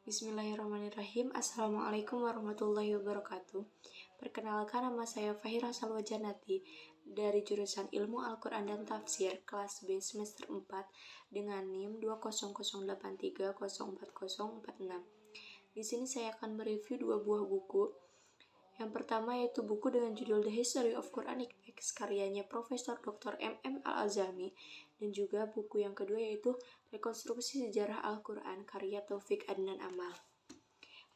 Bismillahirrahmanirrahim. Assalamualaikum warahmatullahi wabarakatuh. Perkenalkan, nama saya Fahira Salwajanati dari jurusan Ilmu Al-Quran dan Tafsir kelas B semester 4 dengan NIM 20083040046. Di sini saya akan mereview dua buah buku. Yang pertama yaitu buku dengan judul The History of Quranic Text karyanya Profesor Dr. M.M. Al-Azami, dan juga buku yang kedua yaitu Rekonstruksi Sejarah Al-Quran karya Taufik Adnan Amal.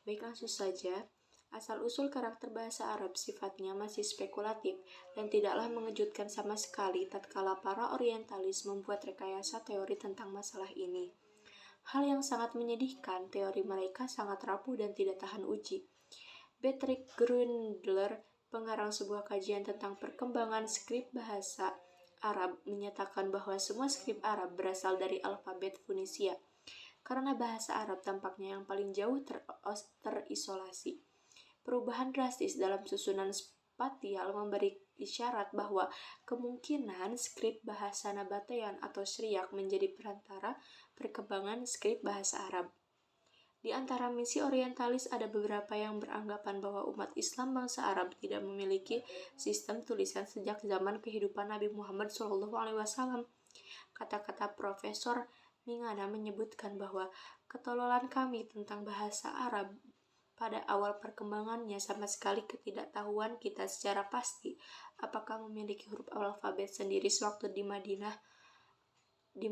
Baik, langsung saja. Asal-usul karakter bahasa Arab sifatnya masih spekulatif dan tidaklah mengejutkan sama sekali tatkala para orientalis membuat rekayasa teori tentang masalah ini. Hal yang sangat menyedihkan, teori mereka sangat rapuh dan tidak tahan uji. Patrick Grundler, pengarang sebuah kajian tentang perkembangan skrip bahasa Arab, menyatakan bahwa semua skrip Arab berasal dari alfabet Funisia, karena bahasa Arab tampaknya yang paling jauh terisolasi. Perubahan drastis dalam susunan spatial memberi isyarat bahwa kemungkinan skrip bahasa Nabatean atau Syriac menjadi perantara perkembangan skrip bahasa Arab. Di antara misi orientalis ada beberapa yang beranggapan bahwa umat Islam bangsa Arab tidak memiliki sistem tulisan sejak zaman kehidupan Nabi Muhammad SAW. Kata-kata Profesor Mingana menyebutkan bahwa ketololan kami tentang bahasa Arab pada awal perkembangannya sama sekali ketidaktahuan kita secara pasti apakah memiliki huruf alfabet sendiri sewaktu di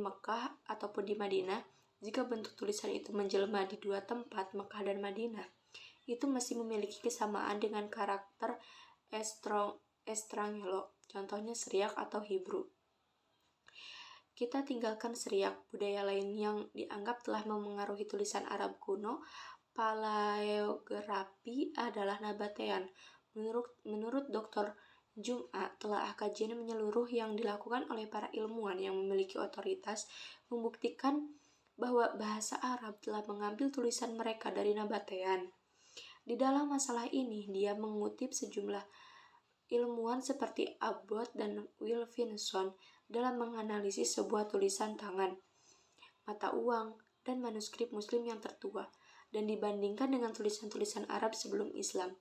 Mekah ataupun di Madinah. Jika bentuk tulisan itu menjelma di dua tempat, Mekah dan Madinah, itu masih memiliki kesamaan dengan karakter Estrangelo, contohnya Syriac atau Hebrew. Kita tinggalkan Syriac, budaya lain yang dianggap telah memengaruhi tulisan Arab kuno, paleografi adalah Nabatean. Menurut Dr. Jum'a, telah kajian menyeluruh yang dilakukan oleh para ilmuwan yang memiliki otoritas membuktikan bahwa bahasa Arab telah mengambil tulisan mereka dari Nabatean. Di dalam masalah ini, dia mengutip sejumlah ilmuwan seperti Abbott dan Wilkinson dalam menganalisis sebuah tulisan tangan, mata uang, dan manuskrip Muslim yang tertua, dan dibandingkan dengan tulisan-tulisan Arab sebelum Islam.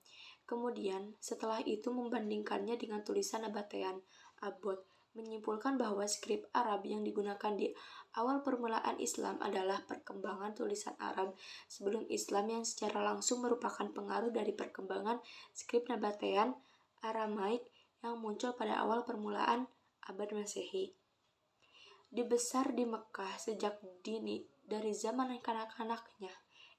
Kemudian, setelah itu membandingkannya dengan tulisan Nabatean. Abbott menyimpulkan bahwa skrip Arab yang digunakan di awal permulaan Islam adalah perkembangan tulisan Arab sebelum Islam yang secara langsung merupakan pengaruh dari perkembangan skrip Nabatean Aramaik yang muncul pada awal permulaan abad Masehi. Dibesar di Mekah sejak dini dari zaman kanak-kanaknya,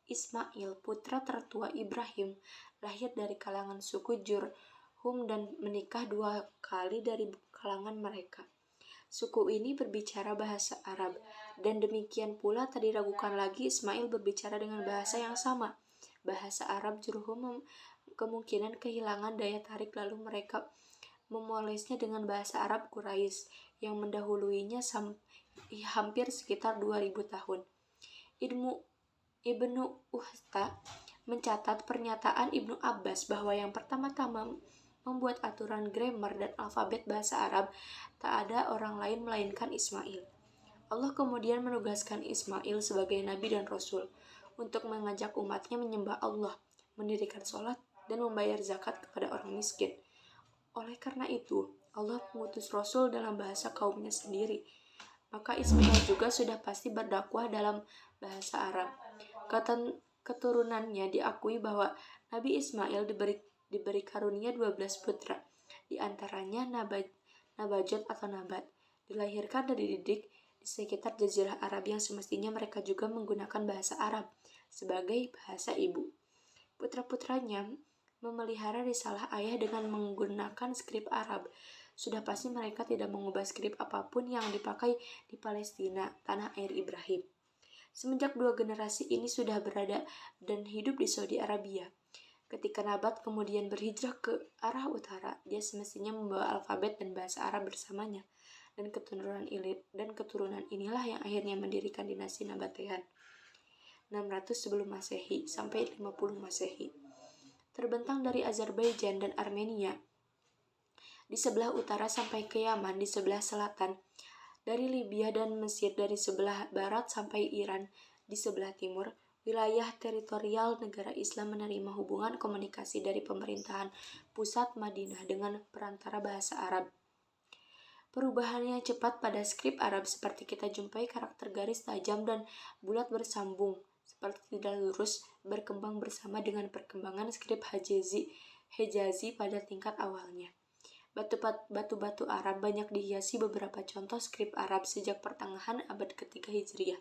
Ismail, putra tertua Ibrahim, lahir dari kalangan suku Jurhum dan menikah 2 kali dari kalangan mereka. Suku ini berbicara bahasa Arab, dan demikian pula tak diragukan lagi Ismail berbicara dengan bahasa yang sama. Bahasa Arab Jurhum kemungkinan kehilangan daya tarik, lalu mereka memolesnya dengan bahasa Arab Quraisy yang mendahuluinya hampir sekitar 2000 tahun. Ibnu Uhta mencatat pernyataan Ibnu Abbas bahwa yang pertama-tama membuat aturan grammar dan alfabet bahasa Arab tak ada orang lain melainkan Ismail. Allah kemudian menugaskan Ismail sebagai nabi dan rasul untuk mengajak umatnya menyembah Allah, mendirikan sholat, dan membayar zakat kepada orang miskin. Oleh karena itu, Allah mengutus rasul dalam bahasa kaumnya sendiri. Maka Ismail juga sudah pasti berdakwah dalam bahasa Arab. Keturunannya diakui bahwa Nabi Ismail diberi karunia 12 putra, di antaranya Nabajot atau Nabat, dilahirkan dan dididik di sekitar Jazirah Arab yang semestinya mereka juga menggunakan bahasa Arab sebagai bahasa ibu. Putra-putranya memelihara risalah ayah dengan menggunakan skrip Arab. Sudah pasti mereka tidak mengubah skrip apapun yang dipakai di Palestina, tanah air Ibrahim. Semenjak 2 generasi ini sudah berada dan hidup di Saudi Arabia. Ketika Nabat kemudian berhijrah ke arah utara, dia semestinya membawa alfabet dan bahasa Arab bersamanya. Dan keturunan inilah yang akhirnya mendirikan dinasti Nabatean. 600 sebelum Masehi sampai 50 Masehi. Terbentang dari Azerbaijan dan Armenia di sebelah utara sampai ke Yaman di sebelah selatan, dari Libya dan Mesir dari sebelah barat sampai Iran di sebelah timur, wilayah teritorial negara Islam menerima hubungan komunikasi dari pemerintahan pusat Madinah dengan perantara bahasa Arab. Perubahan yang cepat pada skrip Arab seperti kita jumpai karakter garis tajam dan bulat bersambung, seperti tidak lurus, berkembang bersama dengan perkembangan skrip Hejazi pada tingkat awalnya. Batu-batu Arab banyak dihiasi beberapa contoh skrip Arab sejak pertengahan abad ketiga Hijriah.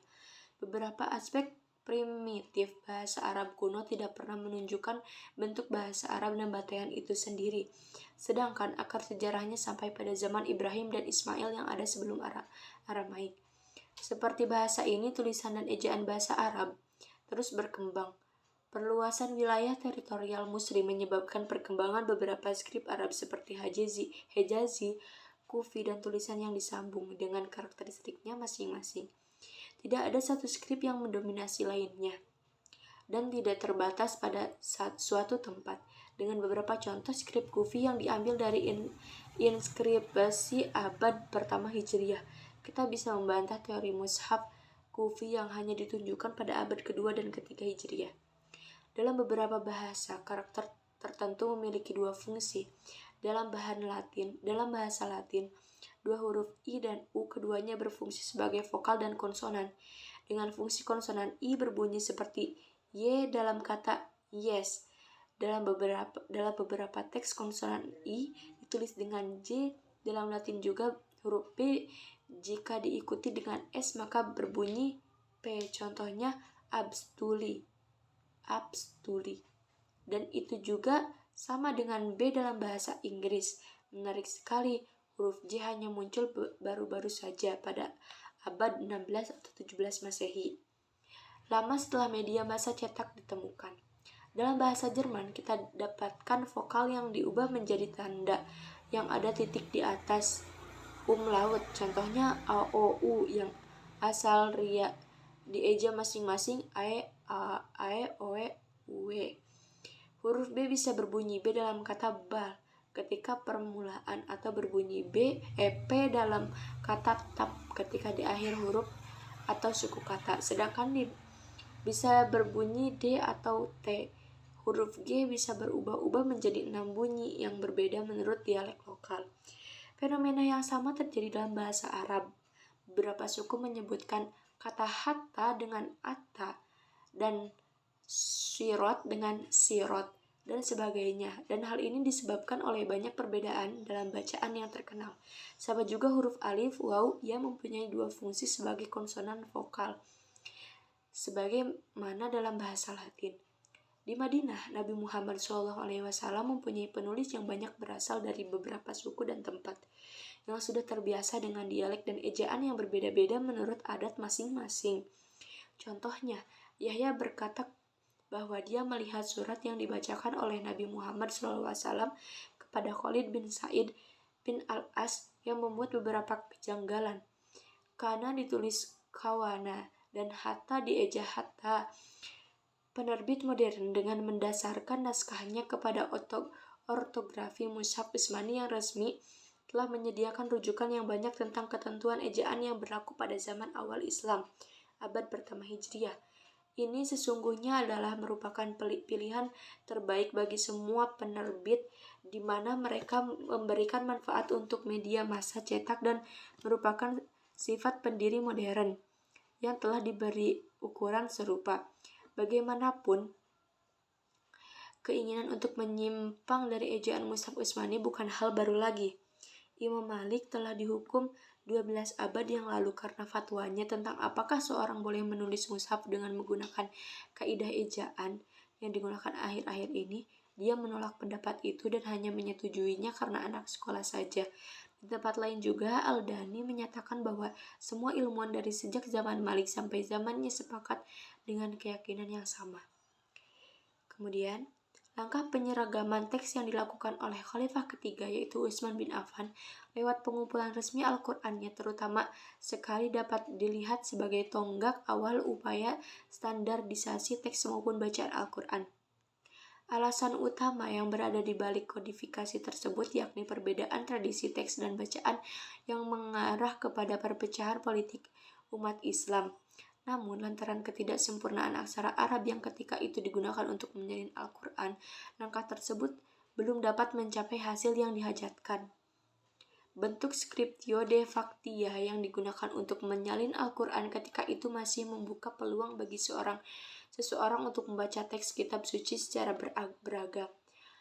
Beberapa aspek primitif bahasa Arab kuno tidak pernah menunjukkan bentuk bahasa Arab Nabatean itu sendiri, sedangkan akar sejarahnya sampai pada zaman Ibrahim dan Ismail yang ada sebelum Aramaik. Seperti bahasa ini, tulisan dan ejaan bahasa Arab terus berkembang. Perluasan wilayah teritorial Muslim menyebabkan perkembangan beberapa skrip Arab seperti Hejazi, Kufi, dan tulisan yang disambung dengan karakteristiknya masing-masing. Tidak ada satu skrip yang mendominasi lainnya dan tidak terbatas pada suatu tempat. Dengan beberapa contoh skrip Kufi yang diambil dari inskripsi abad pertama Hijriah, kita bisa membantah teori mushaf Kufi yang hanya ditunjukkan pada abad kedua dan ketiga Hijriah. Dalam beberapa bahasa, karakter tertentu memiliki dua fungsi. Dalam bahasa Latin, dua huruf I dan U keduanya berfungsi sebagai vokal dan konsonan, dengan fungsi konsonan I berbunyi seperti Y dalam kata yes. Dalam beberapa teks konsonan I ditulis dengan J. Dalam Latin juga huruf P jika diikuti dengan S maka berbunyi P. Contohnya abstuli. Dan itu juga sama dengan B dalam bahasa Inggris. Menarik sekali, huruf J hanya muncul baru-baru saja pada abad 16 atau 17 Masehi. Lama setelah media massa cetak ditemukan. Dalam bahasa Jerman, kita dapatkan vokal yang diubah menjadi tanda yang ada titik di atas umlaut. Contohnya A, O, U yang asal ria dieja masing-masing AE, OE, UE. Huruf B bisa berbunyi B dalam kata bal ketika permulaan atau berbunyi P dalam kata tap ketika di akhir huruf atau suku kata. Sedangkan bisa berbunyi D atau T. Huruf G bisa berubah-ubah menjadi 6 bunyi yang berbeda menurut dialek lokal. Fenomena yang sama terjadi dalam bahasa Arab. Beberapa suku menyebutkan kata hatta dengan atta dan sirot dengan sirot dan sebagainya, dan hal ini disebabkan oleh banyak perbedaan dalam bacaan yang terkenal. Sama juga huruf alif, waw yang mempunyai dua fungsi sebagai konsonan vokal sebagaimana dalam bahasa Latin. Di Madinah, Nabi Muhammad SAW mempunyai penulis yang banyak berasal dari beberapa suku dan tempat, yang sudah terbiasa dengan dialek dan ejaan yang berbeda-beda menurut adat masing-masing. Contohnya, Yahya berkata bahwa dia melihat surat yang dibacakan oleh Nabi Muhammad SAW kepada Khalid bin Sa'id bin Al-As yang membuat beberapa kejanggalan. Kana ditulis kawana dan hatta dieja hatta. Penerbit modern dengan mendasarkan naskahnya kepada ortografi mushaf Utsmani yang resmi telah menyediakan rujukan yang banyak tentang ketentuan ejaan yang berlaku pada zaman awal Islam, abad pertama Hijriah. Ini sesungguhnya adalah merupakan pilihan terbaik bagi semua penerbit di mana mereka memberikan manfaat untuk media massa cetak dan merupakan sifat pendiri modern yang telah diberi ukuran serupa. Bagaimanapun, keinginan untuk menyimpang dari ejaan mushaf Utsmani bukan hal baru lagi. Imam Malik telah dihukum 12 abad yang lalu karena fatwanya tentang apakah seorang boleh menulis mushaf dengan menggunakan kaidah ejaan yang digunakan akhir-akhir ini. Dia menolak pendapat itu dan hanya menyetujuinya karena anak sekolah saja. Di tempat lain juga, Al-Dani menyatakan bahwa semua ilmuwan dari sejak zaman Malik sampai zamannya sepakat dengan keyakinan yang sama. Kemudian, langkah penyeragaman teks yang dilakukan oleh Khalifah ketiga yaitu Utsman bin Affan lewat pengumpulan resmi Al-Qur'annya terutama sekali dapat dilihat sebagai tonggak awal upaya standarisasi teks maupun bacaan Al-Qur'an. Alasan utama yang berada di balik kodifikasi tersebut yakni perbedaan tradisi teks dan bacaan yang mengarah kepada perpecahan politik umat Islam. Namun, lantaran ketidaksempurnaan aksara Arab yang ketika itu digunakan untuk menyalin Al-Quran, langkah tersebut belum dapat mencapai hasil yang dihajatkan. Bentuk scriptio de factia yang digunakan untuk menyalin Al-Quran ketika itu masih membuka peluang bagi seseorang untuk membaca teks kitab suci secara beragam.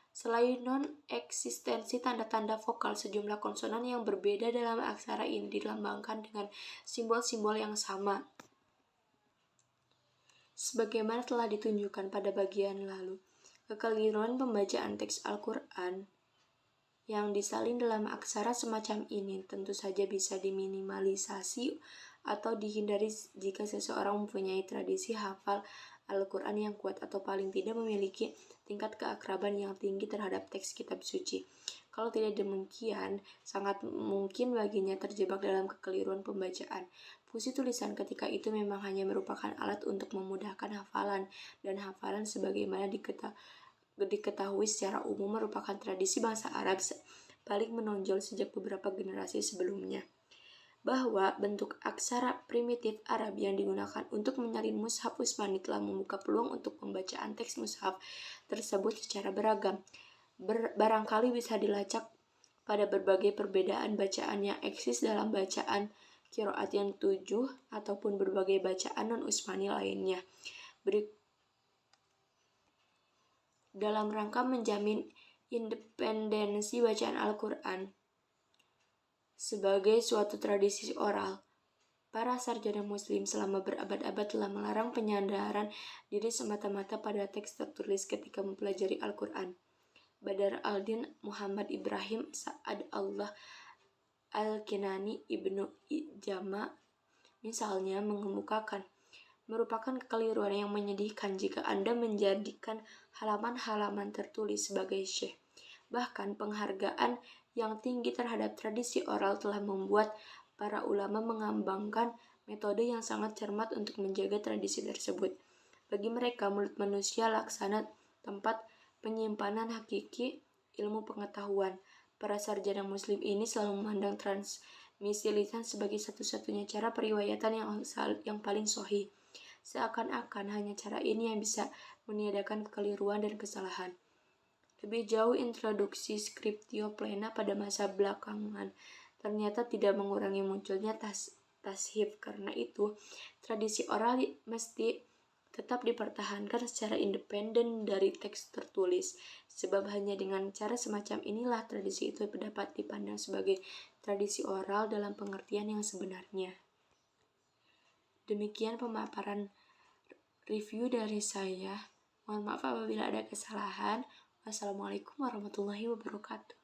Selain non-eksistensi tanda-tanda vokal, sejumlah konsonan yang berbeda dalam aksara ini dilambangkan dengan simbol-simbol yang sama. Sebagaimana telah ditunjukkan pada bagian lalu, kekeliruan pembacaan teks Al-Quran yang disalin dalam aksara semacam ini tentu saja bisa diminimalisasi atau dihindari jika seseorang mempunyai tradisi hafal Al-Quran yang kuat atau paling tidak memiliki tingkat keakraban yang tinggi terhadap teks kitab suci. Kalau tidak demikian, sangat mungkin baginya terjebak dalam kekeliruan pembacaan. Fungsi tulisan ketika itu memang hanya merupakan alat untuk memudahkan hafalan, dan hafalan sebagaimana diketahui secara umum merupakan tradisi bangsa Arab paling menonjol sejak beberapa generasi sebelumnya. Bahwa bentuk aksara primitif Arab yang digunakan untuk menyalin mushaf Utsmani telah membuka peluang untuk pembacaan teks mushaf tersebut secara beragam. Barangkali bisa dilacak pada berbagai perbedaan bacaan yang eksis dalam bacaan qiraat yang 7 ataupun berbagai bacaan non-Utsmani lainnya. Dalam rangka menjamin independensi bacaan Al-Quran sebagai suatu tradisi oral, para sarjana muslim selama berabad-abad telah melarang penyandaran diri semata-mata pada teks tertulis ketika mempelajari Al-Quran. Badar al-Din Muhammad Ibrahim Sa'ad Allah Al-Kinani Ibnu Ijama misalnya mengemukakan, merupakan kekeliruan yang menyedihkan jika Anda menjadikan halaman-halaman tertulis sebagai syekh. Bahkan penghargaan yang tinggi terhadap tradisi oral telah membuat para ulama mengembangkan metode yang sangat cermat untuk menjaga tradisi tersebut. Bagi mereka, mulut manusia laksana tempat penyimpanan hakiki ilmu pengetahuan. Para sarjana muslim ini selalu memandang transmisi lisan sebagai satu-satunya cara periwayatan yang paling sahih. Seakan-akan hanya cara ini yang bisa meniadakan kekeliruan dan kesalahan. Lebih jauh, introduksi scriptio plena pada masa belakangan ternyata tidak mengurangi munculnya tashif. Karena itu, tradisi oral mesti tetap dipertahankan secara independen dari teks tertulis, sebab hanya dengan cara semacam inilah tradisi itu dapat dipandang sebagai tradisi oral dalam pengertian yang sebenarnya. Demikian pemaparan review dari saya. Mohon maaf apabila ada kesalahan. Wassalamualaikum warahmatullahi wabarakatuh.